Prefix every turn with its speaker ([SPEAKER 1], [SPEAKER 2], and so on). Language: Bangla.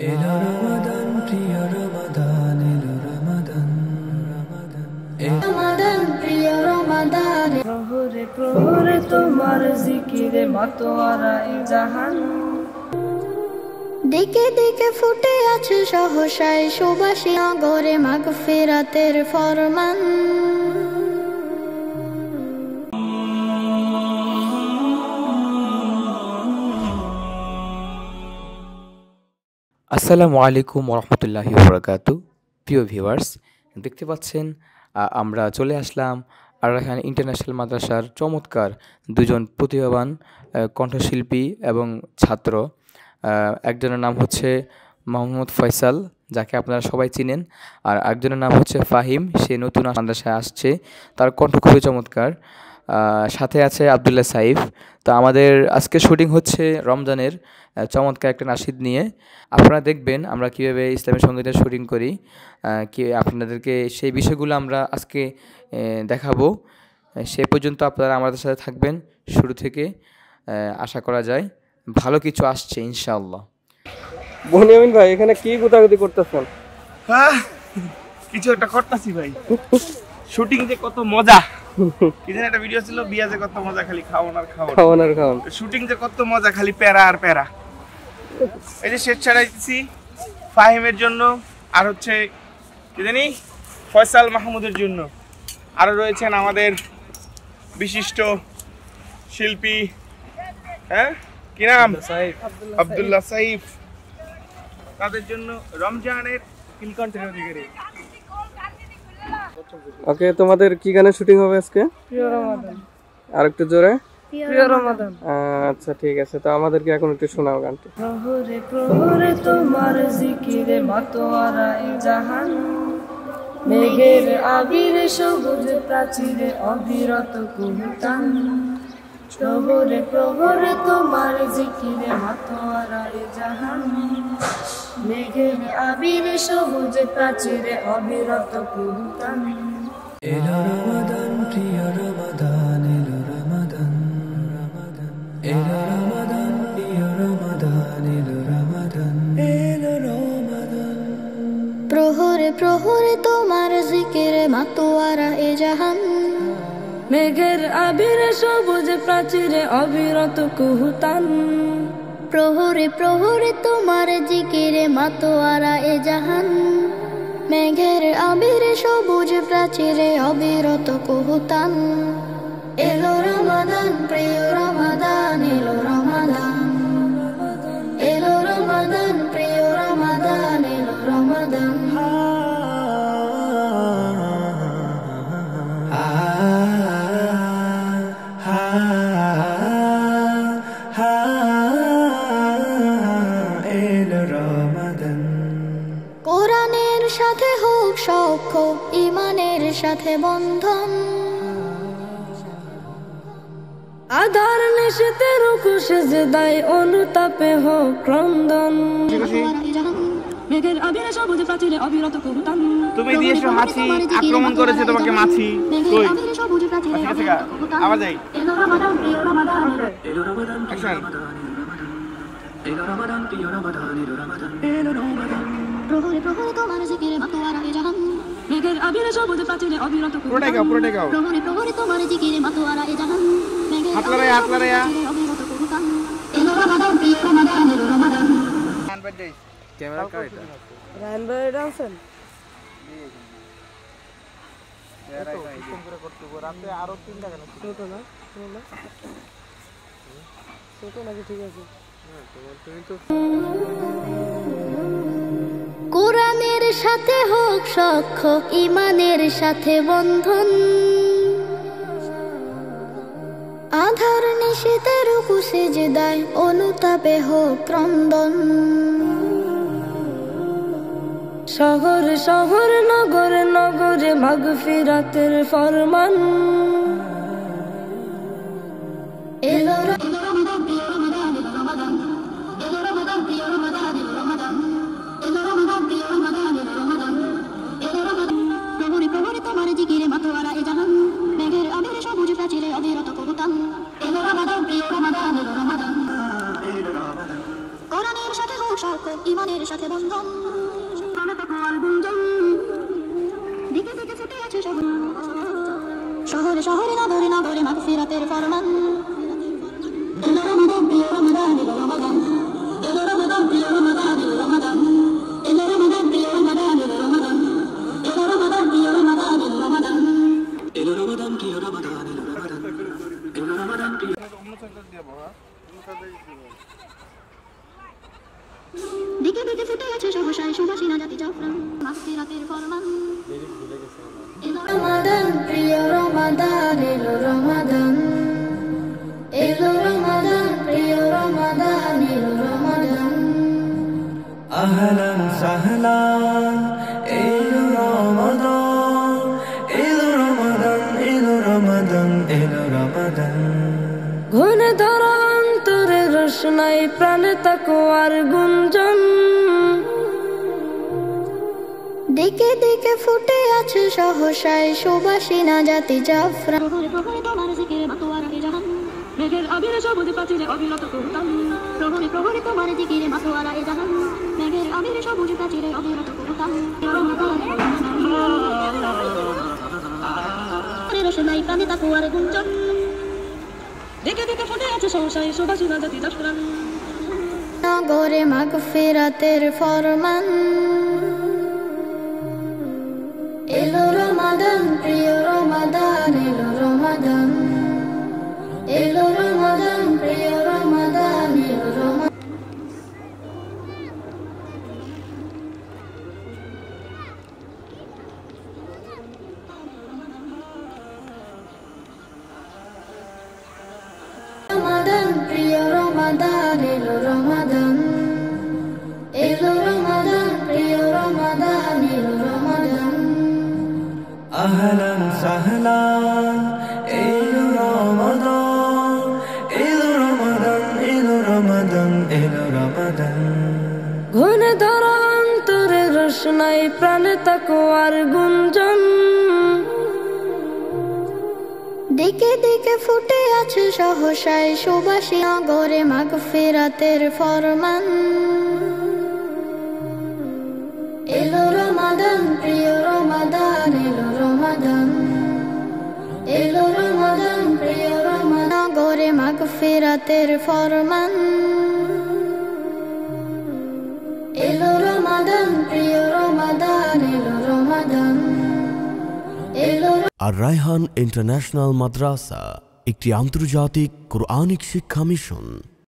[SPEAKER 1] এলো রমাদান, প্রিয় রমাদান, এলো রমাদান, রমাদান, রমাদান, প্রিয় রমাদান।
[SPEAKER 2] প্রহরে প্রহরে তোমার জিকিরে মাতোয়ারা এই জাহান।
[SPEAKER 3] দিকে দিকে ফুটে আছে সহসায় সুবাসী নগরে মাগফিরাতের ফরমান।
[SPEAKER 4] আসসালামু আলাইকুম ওরহমতুল্লাহি ওবরাকাতু। প্রিয় ভিউয়ার্স, দেখতে পাচ্ছেন আমরা চলে আসলাম আর রায়হান ইন্টারন্যাশনাল মাদ্রাসার চমৎকার দুজন প্রতিভাবান কণ্ঠশিল্পী এবং ছাত্র। একজনের নাম হচ্ছে মোহাম্মদ ফয়সাল, যাকে আপনারা সবাই চিনেন, আর একজনের নাম হচ্ছে ফাহিম, সে নতুন মাদ্রাসায় আসছে, তার কণ্ঠ খুবই চমৎকার। সাথে আছে আবদুল্লাহ সাইফ। তো আমাদের আজকে শুটিং হচ্ছে রমজানের চমৎকার একটা নাশিদ নিয়ে। আপনারা দেখবেন আমরা কীভাবে ইসলামী সঙ্গীতের শুটিং করি, কি আপনাদেরকে সেই বিষয়গুলো আমরা আজকে দেখাবো। সে পর্যন্ত আপনারা আমাদের সাথে থাকবেন শুরু থেকে। আশা করা যায় ভালো কিছু আসছে ইনশাআল্লাহ।
[SPEAKER 5] বনিয়ামিন ভাই, এখানে কি গুতাগুতি করতেছেন?
[SPEAKER 6] কিছু একটা করতেছি ভাই। শুটিং যে কত মজা, কি জানি একটা ভিডিও ছিল, বিয়া যে কত মজা, খালি খাওয়ান আর খাওয়ান। শুটিং যে কত মজা, খালি প্যারা আর প্যারা। এই যে শেষ ছাড়াইছি ফাহিমের জন্য, আর হচ্ছে কি জানি ফয়সাল মাহমুদের জন্য, আরো রয়েছেন আমাদের বিশিষ্ট শিল্পী, কি নাম, আব্দুল্লাহ সাইফ, তাদের জন্য রমজানের নীলকণ্ঠের অধিকারী।
[SPEAKER 5] ওকে, তোমাদের কি গানে শুটিং হবে আজকে?
[SPEAKER 2] প্রিয় রমাদান।
[SPEAKER 5] আর একটু জোরে?
[SPEAKER 2] প্রিয় রমাদান।
[SPEAKER 5] আচ্ছা ঠিক আছে, তো আমাদেরকে এখন একটু শোনাও গানটি।
[SPEAKER 2] প্রহরে প্রহরে তোমার জিকিরে মাতোয়ারা এই জাহান। মেঘের আবিরে সবুজ প্রাচীরে অবিরত কুহুতান। প্রহরে প্রহরে তোমার জিকিরে মাতোয়ারা এই জাহান। মেঘের আবিরে সবুজ প্রাচীরে অবিরত কুহুতান।
[SPEAKER 1] এলো রমাদান, প্রিয় রমাদান, এলো রমাদান, রমাদান, এলো রমাদান, প্রিয় রমাদান, এলো রমাদান, এলো রমাদান।
[SPEAKER 3] প্রহরে প্রহরে তোমার জিকিরে মাতোয়ারা এ জাহান।
[SPEAKER 2] মেঘের আবিরে সবুজ প্রাচীরে অবিরত কুহুতান।
[SPEAKER 3] প্রহরে প্রহরে তোমার জিকিরে মাতোয়ারা এ জাহান। মেঘের আবিরে সবুজ প্রাচীরে অবিরত কুহুতান। এলো রমাদান, প্রিয় রমাদান, এলো রমাদান, এলো রমাদান, প্রিয় রমাদান, এলো রমাদান। কোরআনের সাথে হোক সখ্য, ইমানের সাথে বন্ধন।
[SPEAKER 2] আধার নিশীতে রুকু সেজদায় অনুতাপে হোক ক্রন্দন। মেঘের আবিরে সবুজ প্রাচীরে অবিরত কুহুতান।
[SPEAKER 6] তুমি দিয়েছো হাসি, আক্রমণ করেছে তোমাকে মাছি। কই আচ্ছা গা আবার যাই।
[SPEAKER 3] এলো রমাদান, প্রিয় রমাদান,
[SPEAKER 1] এলো রমাদান,
[SPEAKER 6] অ্যাকশন।
[SPEAKER 1] এলো রমাদান, প্রিয় রমাদান, এলো রমাদান, এলো রমাদান।
[SPEAKER 3] প্রহরে প্রহরে তোমার জিকিরে মাতোয়ারা এ জাহান।
[SPEAKER 2] মেঘের আবিরে সবুজ প্রাচীরে অবিরত
[SPEAKER 6] পুরোটাই গাও, পুরোটাই গাও।
[SPEAKER 3] প্রহরে প্রহরে তোমার জিকিরে মাতোয়ারা এ জাহান। মেঘের
[SPEAKER 6] হাত লড়াইয়া, হাত লড়াইয়া।
[SPEAKER 3] অবিরত কুহুতান। এলো রমাদান, প্রিয় রমাদান, এলো রমাদান।
[SPEAKER 5] ক্যামেরা কার এটা?
[SPEAKER 2] রায়হান ভাই ডান্সেন।
[SPEAKER 5] রাতে আরো 3টা গান
[SPEAKER 2] ছোট না, ছোট নাকি? ঠিক আছে।
[SPEAKER 5] তুমি তো
[SPEAKER 3] কোরআনের সাথে হোক সখ্য, ইমানের সাথে বন্ধন। আধার নিশীতে রুকু সেজদায় অনুতাপে হোক ক্রন্দন।
[SPEAKER 2] শহর শহর নগরে নগরে মাগফিরাতের ফরমান।
[SPEAKER 3] এলো রমাদান, প্রিয় রমাদান, এলো রমাদান, এলো রমাদান, প্রিয় রমাদান, এলো রমাদান, এলো রমাদান, প্রিয় রমাদান, এলো রমাদান, এলো রমাদান। প্রহরে প্রহরে তোমার জিকিরে মাতোয়ারা এ জাহান। মেঘের আবিরে সবুজ প্রাচীরে অবিরত কুহুতান। এলো রমাদান, প্রিয় রমাদান, এলো রমাদান, এলো রমাদান। কোরআনের সাথে হোক সখ্য, ইমানের সাথে বন্ধন প্রাণে তাকওয়ার গুঞ্জন দিকে দিকে ফুটে আছে শহরে শহরে নগরে নগরে মাগফিরাতের ফরমান এলো রমাদান প্রিয় রমাদান এলো রমাদান এলো রমাদান প্রিয় রমাদান এলো রমাদান এলো রমাদান প্রিয় রমাদান এলো রমাদান এলো রমাদান প্রিয় রমাদান এলো রমাদান
[SPEAKER 1] এলো রমাদান প্রিয় রমাদান এলো রমাদান এলো রমাদান প্রিয়
[SPEAKER 3] দিকে দিকে ফুটে আছে সহসায় সুবাসিনা জাতি জাফরান মাগফিরাতের ফরমান এলো রমাদান প্রিয় রমাদান এলো রমাদান এলো রমাদান প্রিয় রমাদান এলো রমাদান
[SPEAKER 7] আহলান সাহলান এলো রমাদান এলো রমাদান এলো রমাদান এলো রমাদান
[SPEAKER 2] ঘুনে ধরা অন্তরে রোশনাই প্রাণে তাকওয়ার গুঞ্জন
[SPEAKER 3] দিকে দিকে ফুটে আছে সহসায় সুবাসিনা জাতি জাফরান প্রহরে প্রহরে তোমার জিকিরে মাতোয়ারা এ জাহান মেঘের আবিরে সবুজ প্রাচীরে অবিরত করতাম প্রহরে প্রহরে তোমার জিকিরে মাতোয়ারা এ জাহান মেঘের আবিরে সবুজ প্রাচীরে অবিরত করতাম রোশনাই প্রাণে তাকওয়ার গুঞ্জন দিকে দিকে ফুটে আছে সহসায় সুবাসিনা জাতি জাফরান নগরে মাগফিরাতের ফরমান এলো রমাদান প্রিয় রমাদান এলো রমাদান এলো রমাদান প্রিয় রমাদান এলো রমাদান রমাদান প্রিয় রমাদান এলো রমাদান এলো রমাদান প্রিয় রমাদান এলো রমাদান
[SPEAKER 7] আহলান সাহলান এলো রমাদান এলো রমাদান এলো রমাদান এলো রমাদান
[SPEAKER 2] ঘুনে ধরা অন্তরে রোশনাই প্রাণে তাকওয়ার গুঞ্জন
[SPEAKER 3] দিকে দিকে ফুটে আছে সহসায় সুবাসী নগরে মাগফিরাতের ফরমান এলো রমাদান প্রিয় রমাদান এলো রমাদান এলো রমাদান প্রিয় রমাদান নগরে মাগফিরাতের ফরমান এলো রমাদান প্রিয় রমাদান এলো রমাদান এলো
[SPEAKER 8] আর রায়হান ইন্টারন্যাশনাল মাদ্রাসা একটি আন্তর্জাতিক কোরআনিক শিক্ষা মিশন।